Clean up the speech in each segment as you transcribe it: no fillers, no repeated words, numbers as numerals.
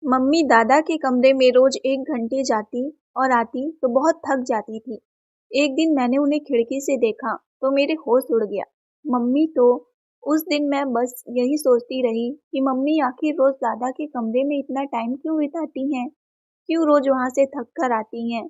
Mummy दादा के कमरे में रोज 1 घंटे जाती और आती तो बहुत थक जाती थी। एक दिन मैंने उन्हें खिड़की से देखा तो मेरे होश उड़ गया। मम्मी तो उस दिन मैं बस यही सोचती रही कि मम्मी आखिर रोज दादा के कमरे में इतना टाइम क्यों बिताती हैं, क्यों रोज वहां से थक कर आती हैं,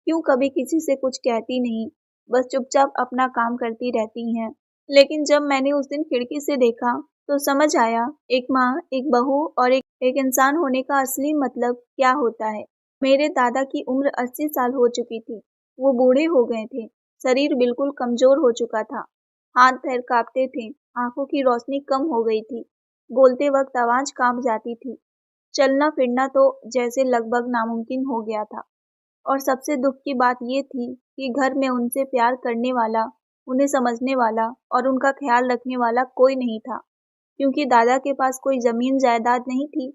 क्यों कभी किसी से कुछ कहती नहीं, बस चुपचाप अपना काम करती रहती हैं। लेकिन जब मैंने उस दिन खिड़की से देखा तो समझ आया, एक माँ, एक बहू और एक इंसान होने का असली मतलब क्या होता है। मेरे दादा की उम्र 80 साल हो चुकी थी। वो बूढ़े हो गए थे, शरीर बिल्कुल कमजोर हो चुका था, हाथ पैर कांपते थे, आंखों की रोशनी कम हो गई थी, बोलते वक्त आवाज कांप जाती थी, चलना फिरना तो जैसे लगभग नामुमकिन हो गया था। और सबसे दुख की बात ये थी कि घर में उनसे प्यार करने वाला, उन्हें समझने वाला और उनका ख्याल रखने वाला कोई नहीं था, क्योंकि दादा के पास कोई जमीन जायदाद नहीं थी।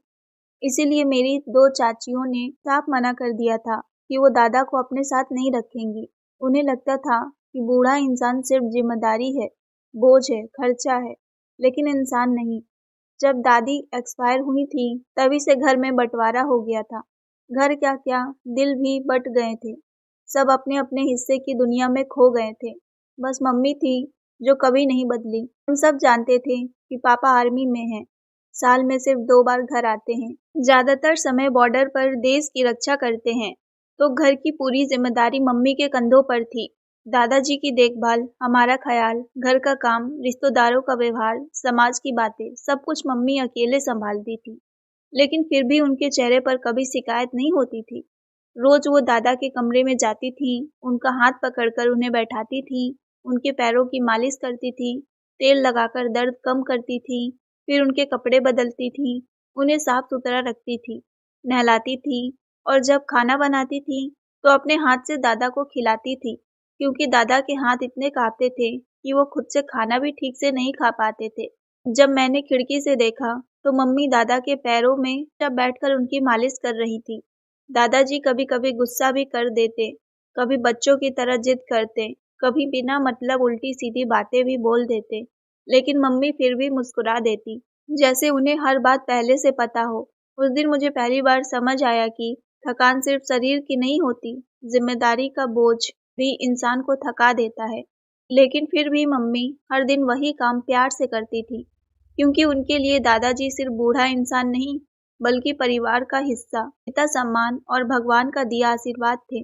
इसीलिए मेरी 2 चाचियों ने साफ मना कर दिया था कि वो दादा को अपने साथ नहीं रखेंगी। उन्हें लगता था कि बूढ़ा इंसान सिर्फ जिम्मेदारी है, बोझ है, खर्चा है, लेकिन इंसान नहीं। जब दादी एक्सपायर हुई थी, तभी से घर में बंटवारा हो गया था। घर क्या क्या, दिल भी बट गए थे। सब अपने अपने हिस्से की दुनिया में खो गए थे। बस मम्मी थी जो कभी नहीं बदली। हम सब जानते थे कि पापा आर्मी में हैं, साल में सिर्फ 2 बार घर आते हैं, ज्यादातर समय बॉर्डर पर देश की रक्षा करते हैं, तो घर की पूरी जिम्मेदारी मम्मी के कंधों पर थी। दादाजी की देखभाल, हमारा ख्याल, घर का काम, रिश्तेदारों का व्यवहार, समाज की बातें, सब कुछ मम्मी अकेले संभालती थी। लेकिन फिर भी उनके चेहरे पर कभी शिकायत नहीं होती थी। रोज वो दादा के कमरे में जाती थी, उनका हाथ पकड़कर उन्हें बैठाती थी, उनके पैरों की मालिश करती थी, तेल लगाकर दर्द कम करती थी, फिर उनके कपड़े बदलती थी, उन्हें साफ-सुथरा रखती थी, नहलाती थी और जब खाना बनाती थी, तो अपने हाथ से दादा को खिलाती थी, क्योंकि दादा के हाथ इतने काँपते थे कि वो खुद से खाना भी ठीक से नहीं खा पाते थे। जब मैंने खिड़की से देखा, तो मम्मी दादा के पैरों में चुपचाप बैठकर उनकी मालिश कर रही थी। दादाजी कभी-कभी गुस्सा भी कर देते, कभी बच्चों की तरह जिद करते, कभी बिना मतलब उल्टी-सीधी बातें भी बोल देते, लेकिन मम्मी फिर भी मुस्कुरा देती, जैसे उन्हें हर बात पहले से पता हो। उस दिन मुझे पहली बार समझ आया कि थकान सिर्फ शरीर की नहीं होती, जिम्मेदारी का बोझ भी इंसान को थका देता है। लेकिन फिर भी मम्मी हर दिन वही काम प्यार से करती थी, क्योंकि उनके लिए दादाजी सिर्फ बूढ़ा इंसान नहीं, बल्कि परिवार का हिस्सा, पिता सम्मान और भगवान का दिया आशीर्वाद थे।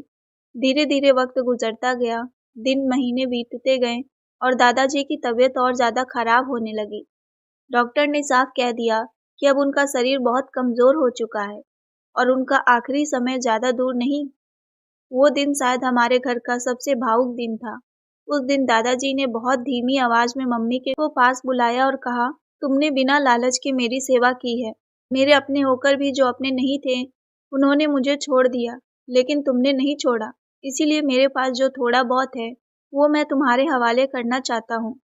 धीरे-धीरे वक्त गुजरता गया, दिन महीने बीतते गए और दादाजी की तबीयत और ज़्यादा खराब होने लगी। डॉक्टर ने साफ कह दिया कि अब उनका शरीर बहुत कमज़ोर हो चुका है और उनका आखिरी समय ज़्यादा दूर नहीं। वो दिन शायद हमारे घर का सबसे भावुक दिन था। उस दिन दादाजी ने बहुत धीमी आवाज़ में मम्मी के को पास बुलाया और कहा, तुमने बिना लालच के मेरी सेवा की है। मेरे अपने होकर भी जो अपने नहीं थे, उन्होंने मुझे छोड़ दिया, लेकिन तुमने नहीं छोड़ा। इसीलिए मेरे पास जो थोड़ा बहुत है, वो मैं तुम्हारे हवाले करना चाहता हूँ।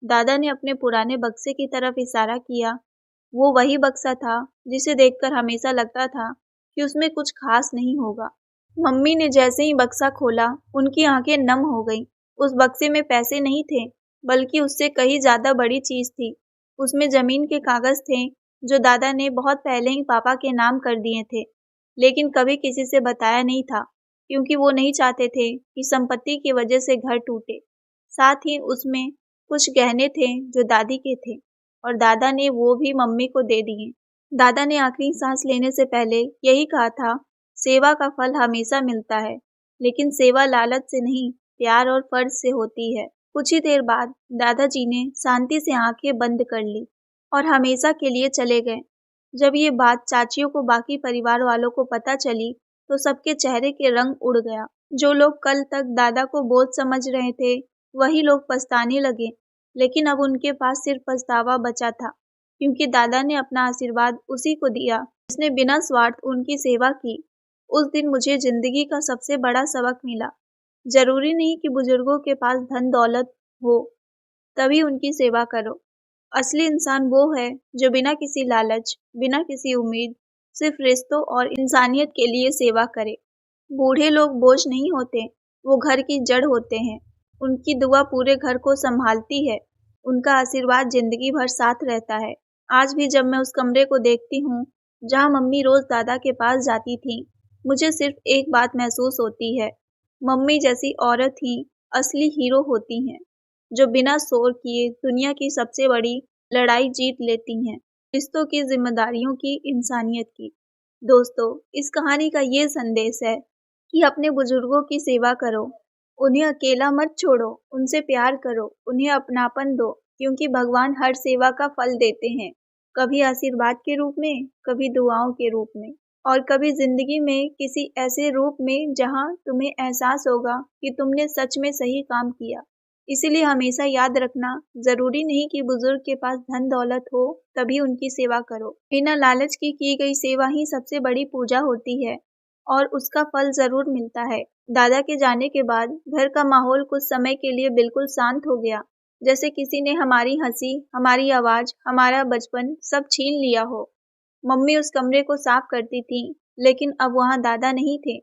दादा ने अपने पुराने बक्से की तरफ इशारा किया। वो वही बक्सा था जिसे देखकर हमेशा लगता था कि उसमें कुछ खास नहीं होगा। मम्मी ने जैसे ही बक्सा खोला, उनकी आंखें नम हो गईं। उस बक्से में पैसे नहीं थे, बल्कि उससे कहीं ज्यादा बड़ी चीज थी। उसमें जमीन के कागज थे, जो दादा ने बहुत पहले ही पापा के नाम कर दिए थे, लेकिन कभी किसी से बताया नहीं था, क्योंकि वो नहीं चाहते थे कि संपत्ति की वजह से घर टूटे। साथ ही उसमें कुछ गहने थे जो दादी के थे, और दादा ने वो भी मम्मी को दे दिए। दादा ने आखिरी सांस लेने से पहले यही कहा था, सेवा का फल हमेशा मिलता है, लेकिन सेवा लालच से नहीं, प्यार और फर्ज से होती है। कुछ ही देर बाद दादाजी ने शांति से आंखें बंद कर ली और हमेशा के लिए चले गए। जब ये बात चाचियों को बाकी परिवार वालों को पता चली, तो सबके चेहरे के रंग उड़ गया। जो लोग कल तक दादा को बोझ समझ रहे थे, वही लोग पछताने लगे, लेकिन अब उनके पास सिर्फ पछतावा बचा था, क्योंकि दादा ने अपना आशीर्वाद उसी को दिया जिसने बिना स्वार्थ उनकी सेवा की। उस दिन मुझे जिंदगी का सबसे बड़ा सबक मिला। जरूरी नहीं कि बुजुर्गों के पास धन दौलत हो तभी उनकी सेवा करो। असली इंसान वो है जो बिना किसी लालच, बिना किसी उम्मीद, सिर्फ रिश्तों और इंसानियत के लिए सेवा करे। बूढ़े लोग बोझ नहीं होते, वो घर की जड़ होते हैं। उनकी दुआ पूरे घर को संभालती है, उनका आशीर्वाद जिंदगी भर साथ रहता है। आज भी जब मैं उस कमरे को देखती हूँ, जहाँ मम्मी रोज दादा के पास जाती थी, मुझे सिर्फ एक बात महसूस होती है, मम्मी जैसी औरत ही असली हीरो होती हैं, जो बिना शोर किए दुनिया की सबसे बड़ी लड़ाई जीत लेती हैं, रिश्तों की जिम्मेदारियों की, इंसानियत की। दोस्तों, इस कहानी का ये संदेश है कि अपने बुजुर्गों की सेवा करो, उन्हें अकेला मत छोड़ो, उनसे प्यार करो, उन्हें अपनापन दो, क्योंकि भगवान हर सेवा का फल देते हैं, कभी आशीर्वाद के रूप में, कभी दुआओं के रूप में, और कभी जिंदगी में किसी ऐसे रूप में जहां तुम्हें एहसास होगा कि तुमने सच में सही काम किया। इसीलिए हमेशा याद रखना, जरूरी नहीं कि बुजुर्ग के पास धन दौलत हो तभी उनकी सेवा करो। बिना लालच की गई सेवा ही सबसे बड़ी पूजा होती है और उसका फल जरूर मिलता है। दादा के जाने के बाद घर का माहौल कुछ समय के लिए बिल्कुल शांत हो गया, जैसे किसी ने हमारी हंसी, हमारी आवाज, हमारा बचपन सब छीन लिया हो। मम्मी उस कमरे को साफ करती थी, लेकिन अब वहाँ दादा नहीं थे।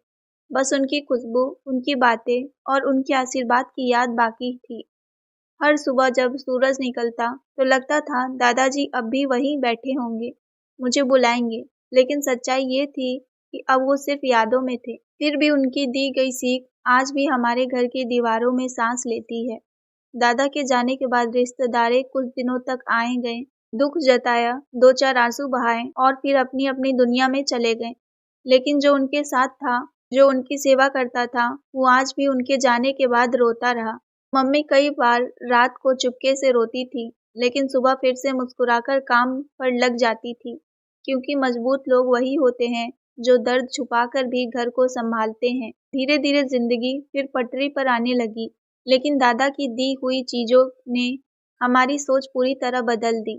बस उनकी खुशबू, उनकी बातें और उनके आशीर्वाद की याद बाकी थी। हर सुबह जब सूरज निकलता तो लगता था दादाजी अब भी वहीं बैठे होंगे, मुझे बुलाएंगे। लेकिन सच्चाई ये थी कि अब वो सिर्फ यादों में थे। फिर भी उनकी दी गई सीख आज भी हमारे घर की दीवारों में सांस लेती है। दादा के जाने के बाद रिश्तेदारे कुछ दिनों तक आए गए, दुख जताया, दो चार आंसू बहाए और फिर अपनी अपनी दुनिया में चले गए। लेकिन जो उनके साथ था, जो उनकी सेवा करता था, वो आज भी उनके जाने के बाद रोता रहा। मम्मी कई बार रात को चुपके से रोती थी, लेकिन सुबह फिर से मुस्कुराकर काम पर लग जाती थी, क्योंकि मजबूत लोग वही होते हैं जो दर्द छुपाकर भी घर को संभालते हैं। धीरे धीरे जिंदगी फिर पटरी पर आने लगी, लेकिन दादा की दी हुई चीजों ने हमारी सोच पूरी तरह बदल दी।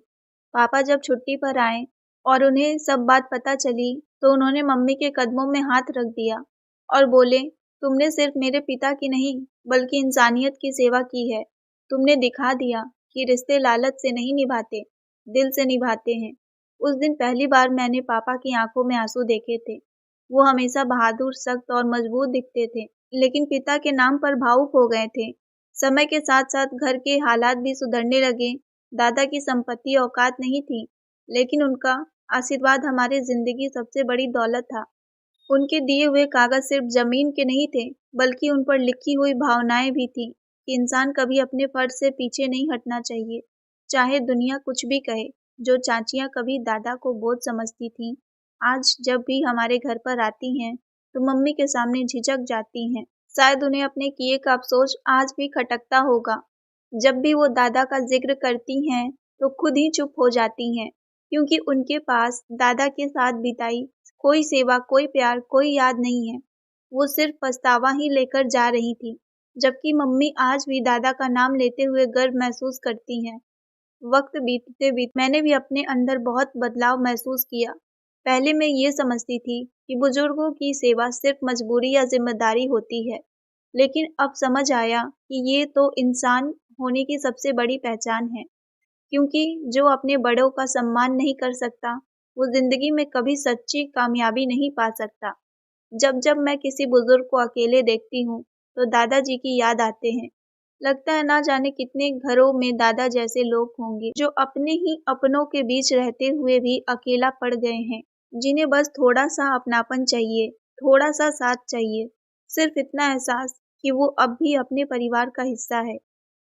पापा जब छुट्टी पर आए और उन्हें सब बात पता चली, तो उन्होंने मम्मी के कदमों में हाथ रख दिया और बोले, तुमने सिर्फ मेरे पिता की नहीं, बल्कि इंसानियत की सेवा की है। तुमने दिखा दिया कि रिश्ते लालच से नहीं निभाते, दिल से निभाते हैं। उस दिन पहली बार मैंने पापा की आंखों में आंसू देखे थे। वो हमेशा बहादुर, सख्त और मजबूत दिखते थे, लेकिन पिता के नाम पर भावुक हो गए थे। समय के साथ साथ घर के हालात भी सुधरने लगे। दादा की संपत्ति औकात नहीं थी, लेकिन उनका आशीर्वाद हमारी जिंदगी सबसे बड़ी दौलत था। उनके दिए हुए कागज सिर्फ जमीन के नहीं थे, बल्कि उन पर लिखी हुई भावनाएं भी थी कि इंसान कभी अपने फर्ज से पीछे नहीं हटना चाहिए, चाहे दुनिया कुछ भी कहे। जो चाचियां कभी दादा को बोझ समझती थीं, आज जब भी हमारे घर पर आती हैं, तो मम्मी के सामने झिझक जाती हैं। शायद उन्हें अपने किए का अफसोस आज भी खटकता होगा। जब भी वो दादा का जिक्र करती हैं, तो खुद ही चुप हो जाती हैं, क्योंकि उनके पास दादा के साथ बिताई कोई सेवा, कोई प्यार, कोई याद नहीं है। वो सिर्फ पछतावा ही लेकर जा रही थी, जबकि मम्मी आज भी दादा का नाम लेते हुए गर्व महसूस करती हैं। वक्त बीतते बीत मैंने भी अपने अंदर बहुत बदलाव महसूस किया। पहले मैं ये समझती थी कि बुजुर्गों की सेवा सिर्फ मजबूरी या जिम्मेदारी होती है, लेकिन अब समझ आया कि ये तो इंसान होने की सबसे बड़ी पहचान है, क्योंकि जो अपने बड़ों का सम्मान नहीं कर सकता, वो जिंदगी में कभी सच्ची कामयाबी नहीं पा सकता। जब जब मैं किसी बुजुर्ग को अकेले देखती हूँ, तो दादाजी की याद आते हैं। लगता है ना जाने कितने घरों में दादा जैसे लोग होंगे, जो अपने ही अपनों के बीच रहते हुए भी अकेला पड़ गए हैं, जिन्हें बस थोड़ा सा अपनापन चाहिए, थोड़ा सा साथ चाहिए, सिर्फ इतना एहसास कि वो अब भी अपने परिवार का हिस्सा है।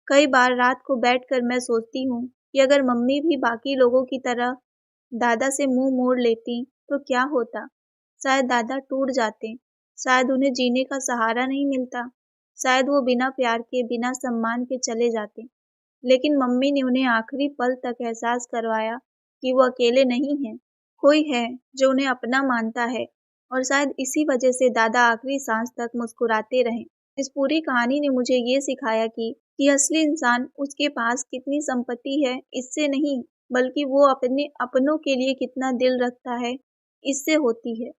कई बार रात को बैठकर मैं सोचती हूँ कि अगर मम्मी भी बाकी लोगों की तरह दादा से मुंह मोड़ लेती, तो क्या होता। शायद दादा टूट जाते, शायद उन्हें जीने का सहारा नहीं मिलता, शायद वो बिना प्यार के, बिना सम्मान के चले जाते। लेकिन मम्मी ने उन्हें आखिरी पल तक एहसास करवाया कि वो अकेले नहीं हैं, कोई है जो उन्हें अपना मानता है। और शायद इसी वजह से दादा आखिरी सांस तक मुस्कुराते रहे। इस पूरी कहानी ने मुझे ये सिखाया कि असली इंसान उसके पास कितनी संपत्ति है इससे नहीं, बल्कि वो अपने अपनों के लिए कितना दिल रखता है, इससे होती है।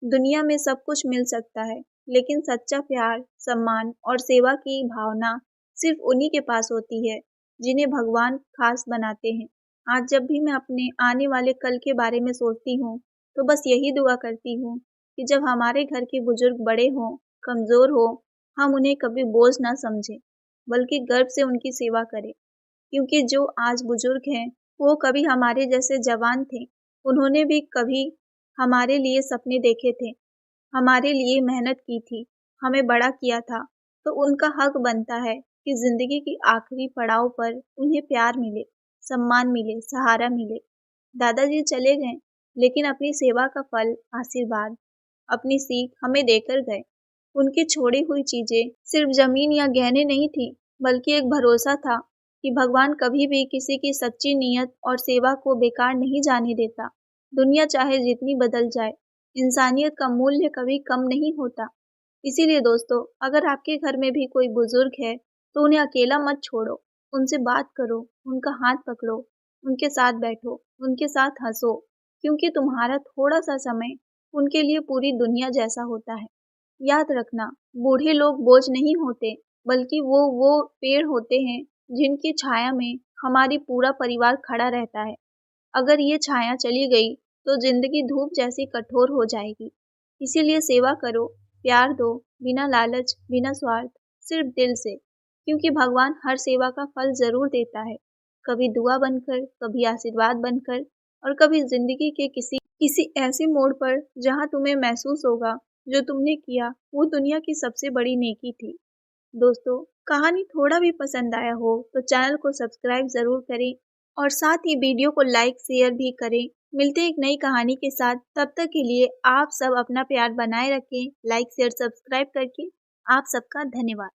दुनिया में सब कुछ मिल सकता है, लेकिन सच्चा प्यार, सम्मान और सेवा की भावना सिर्फ उन्हीं के पास होती है, जिन्हें भगवान खास बनाते हैं। आज जब भी मैं अपने आने वाले कल के बारे में सोचती हूँ, तो बस यही दुआ करती हूँ कि जब हमारे घर के बुजुर्ग बड़े हों, कमज़ोर हों, हम उन्हें कभी बोझ ना समझें, बल्कि गर्व से उनकी सेवा करें। क्योंकि जो आज बुजुर्ग हैं, वो कभी हमारे जैसे जवान थे, उन्होंने भी कभी हमारे लिए सपने देखे थे, हमारे लिए मेहनत की थी, हमें बड़ा किया था, तो उनका हक बनता है कि ज़िंदगी की आखिरी पड़ाव पर उन्हें प्यार मिले, सम्मान मिले, सहारा मिले। दादाजी चले गए, लेकिन अपनी सेवा का फल, आशीर्वाद, अपनी सीख हमें देकर गए। उनकी छोड़ी हुई चीज़ें सिर्फ ज़मीन या गहने नहीं थी, बल्कि एक भरोसा था कि भगवान कभी भी किसी की सच्ची नीयत और सेवा को बेकार नहीं जाने देता। दुनिया चाहे जितनी बदल जाए, इंसानियत का मूल्य कभी कम नहीं होता। इसीलिए दोस्तों, अगर आपके घर में भी कोई बुजुर्ग है, तो उन्हें अकेला मत छोड़ो। उनसे बात करो, उनका हाथ पकड़ो, उनके साथ बैठो, उनके साथ हंसो, क्योंकि तुम्हारा थोड़ा-सा समय उनके लिए पूरी दुनिया जैसा होता है। याद रखना, बूढ़े लोग बोझ नहीं होते, बल्कि वो पेड़ होते हैं जिनकी छाया में हमारी पूरा परिवार खड़ा रहता है। अगर ये छाया चली गई, तो जिंदगी धूप जैसी कठोर हो जाएगी। इसीलिए सेवा करो, प्यार दो, बिना लालच, बिना स्वार्थ, सिर्फ दिल से, क्योंकि भगवान हर सेवा का फल ज़रूर देता है। कभी दुआ बनकर, कभी आशीर्वाद बनकर, और कभी ज़िंदगी के किसी किसी ऐसे मोड़ पर जहाँ तुम्हें महसूस होगा जो तुमने किया वो दुनिया की सबसे बड़ी नेकी थी। दोस्तों, कहानी थोड़ा भी पसंद आया हो तो चैनल को सब्सक्राइब ज़रूर करें और साथ ही वीडियो को लाइक शेयर भी करें। मिलते हैं एक नई कहानी के साथ, तब तक के लिए आप सब अपना प्यार बनाए रखें, लाइक शेयर सब्सक्राइब करके। आप सबका धन्यवाद।